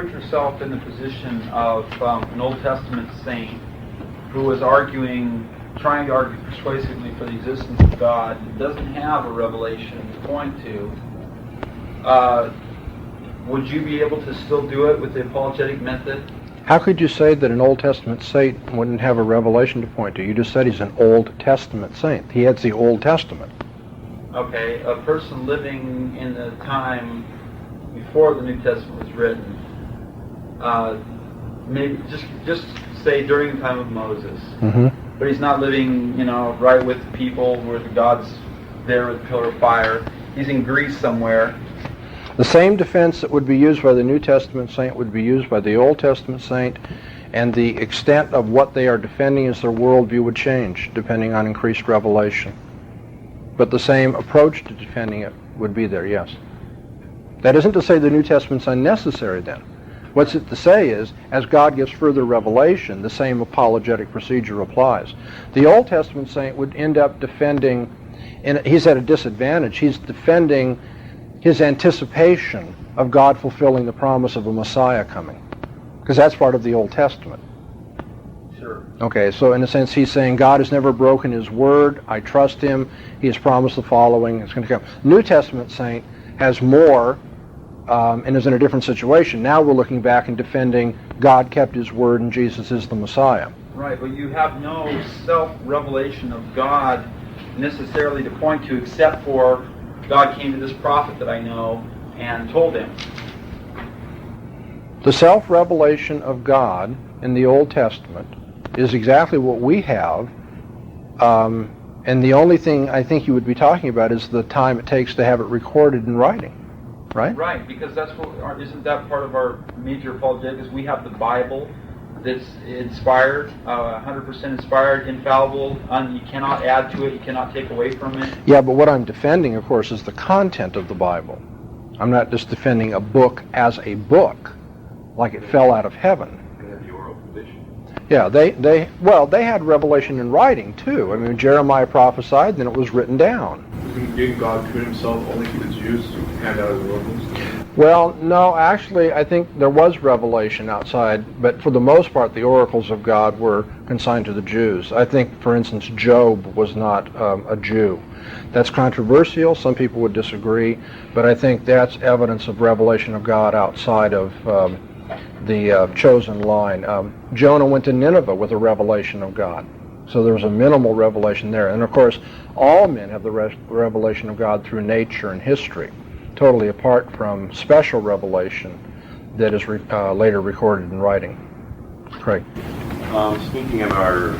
Put yourself in the position of an Old Testament saint who was trying to argue persuasively for the existence of God, and doesn't have a revelation to point to. Would you be able to still do it with the apologetic method? How could you say that an Old Testament saint wouldn't have a revelation to point to? You just said he's an Old Testament saint. He has the Old Testament. Okay, a person living in the time before the New Testament was written, maybe just say during the time of Moses, but he's not living, right with the people where the God's there with a pillar of fire. He's in Greece somewhere. The same defense that would be used by the New Testament saint would be used by the Old Testament saint, and the extent of what they are defending as their worldview would change depending on increased revelation. But the same approach to defending it would be there, yes. That isn't to say the New Testament's unnecessary then. What's it to say is, as God gives further revelation, the same apologetic procedure applies. The Old Testament saint would end up defending, and he's at a disadvantage, he's defending his anticipation of God fulfilling the promise of a Messiah coming, because that's part of the Old Testament. Sure. Okay, so in a sense he's saying God has never broken his word, I trust him, he has promised the following, it's going to come. New Testament saint has more and is in a different situation. Now we're looking back and defending God kept his word and Jesus is the Messiah. Right, but you have no self-revelation of God necessarily to point to, except for God came to this prophet that I know and told him. The self-revelation of God in the Old Testament is exactly what we have, and the only thing I think you would be talking about is the time it takes to have it recorded in writing, right? Right, because isn't that part of our major apologetics? We have the Bible that's inspired, 100% inspired, infallible, you cannot add to it, you cannot take away from it. Yeah, but what I'm defending, of course, is the content of the Bible. I'm not just defending a book as a book, like it fell out of heaven. The oral tradition. Yeah, they had revelation in writing too. I mean, Jeremiah prophesied, then it was written down. Didn't God commit himself only to the Jews to hand out his oracles? Well, no, actually, I think there was revelation outside, but for the most part, the oracles of God were consigned to the Jews. I think, for instance, Job was not a Jew. That's controversial. Some people would disagree, but I think that's evidence of revelation of God outside of the chosen line. Jonah went to Nineveh with a revelation of God. So there was a minimal revelation there. And of course, all men have the revelation of God through nature and history, totally apart from special revelation that is later recorded in writing. Craig. Speaking of our